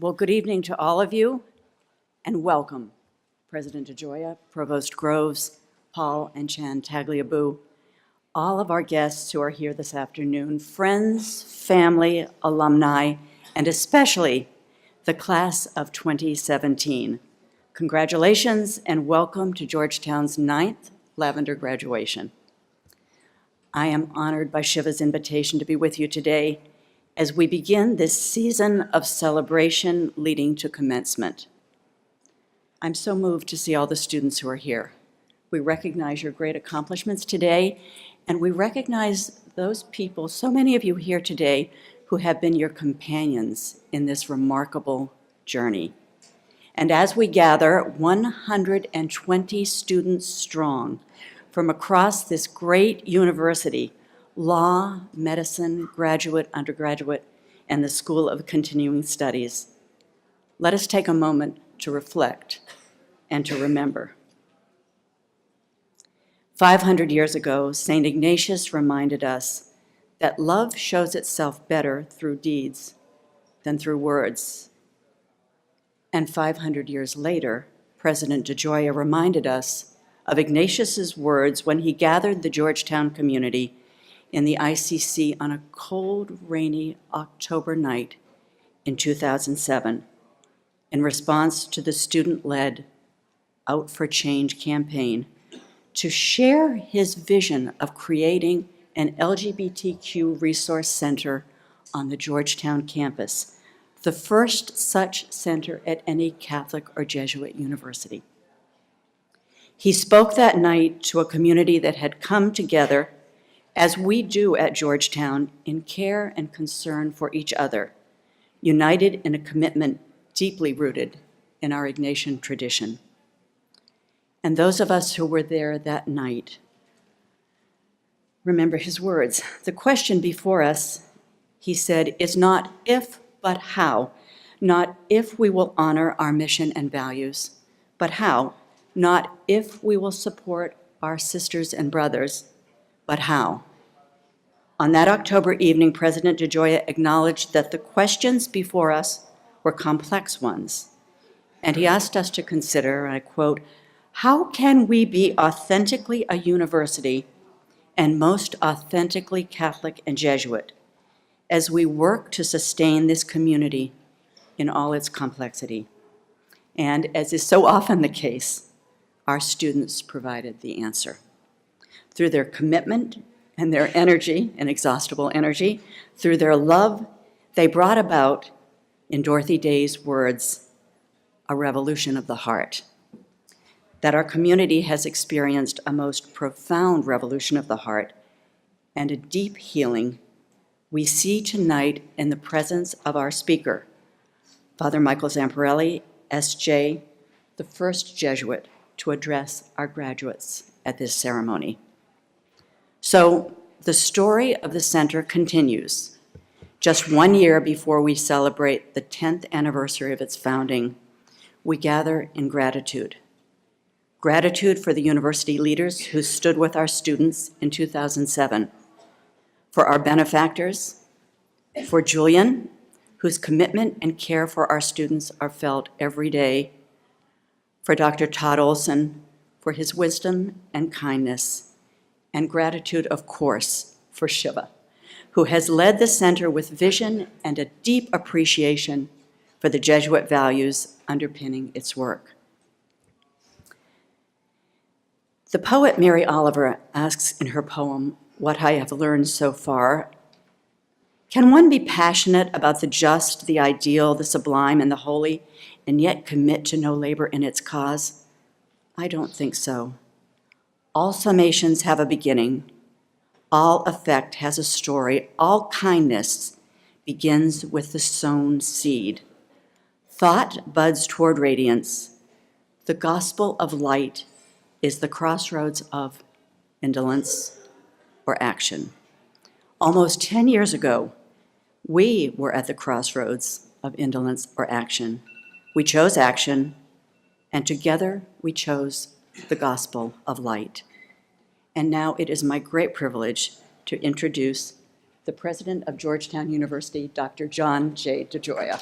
Well, good evening to all of you, and welcome, President DeGioia, Provost Groves, Paul and Chan Tagliabue, all of our guests who are here this afternoon, friends, family, alumni, and especially the class of 2017. Congratulations and welcome to Georgetown's 9th Lavender graduation. I am honored by Shiva's invitation to be with you today as we begin this season of celebration leading to commencement. I'm so moved to see all the students who are here. We recognize your great accomplishments today, and we recognize those people, so many of you here today, who have been your companions in this remarkable journey. And as we gather, 120 students strong from across this great university, law, medicine, graduate, undergraduate, and the School of Continuing Studies, let us take a moment to reflect and to remember. 500 years ago, St. Ignatius reminded us that love shows itself better through deeds than through words. And 500 years later, President DeGioia reminded us of Ignatius's words when he gathered the Georgetown community in the ICC on a cold, rainy October night in 2007 in response to the student-led Out for Change campaign to share his vision of creating an LGBTQ resource center on the Georgetown campus, the first such center at any Catholic or Jesuit university. He spoke that night to a community that had come together, as we do at Georgetown, in care and concern for each other, united in a commitment deeply rooted in our Ignatian tradition. And those of us who were there that night remember his words. The question before us, he said, is not if, but how. Not if we will honor our mission and values, but how. Not if we will support our sisters and brothers, but how. On that October evening, President DeGioia acknowledged that the questions before us were complex ones, and he asked us to consider, and I quote, how can we be authentically a university and most authentically Catholic and Jesuit as we work to sustain this community in all its complexity? And as is so often the case, our students provided the answer. Through their commitment and their energy, inexhaustible energy, through their love, they brought about, in Dorothy Day's words, a revolution of the heart. That our community has experienced a most profound revolution of the heart and a deep healing we see tonight in the presence of our speaker, Father Michael Zamparelli, S.J., the first Jesuit to address our graduates at this ceremony. So the story of the center continues. Just 1 year before we celebrate the 10th anniversary of its founding, we gather in gratitude. Gratitude for the university leaders who stood with our students in 2007, for our benefactors, for Julian, whose commitment and care for our students are felt every day, for Dr. Todd Olson, for his wisdom and kindness, and gratitude, of course, for Shiva, who has led the center with vision and a deep appreciation for the Jesuit values underpinning its work. The poet Mary Oliver asks in her poem, What I Have Learned So Far, can one be passionate about the just, the ideal, the sublime, and the holy, and yet commit to no labor in its cause? I don't think so. All summations have a beginning. All effect has a story. All kindness begins with the sown seed. Thought buds toward radiance. The gospel of light is the crossroads of indolence or action. Almost 10 years ago, we were at the crossroads of indolence or action. We chose action, and together we chose the gospel of light. And now it is my great privilege to introduce the president of Georgetown University, Dr. Jeanne J. DeGioia.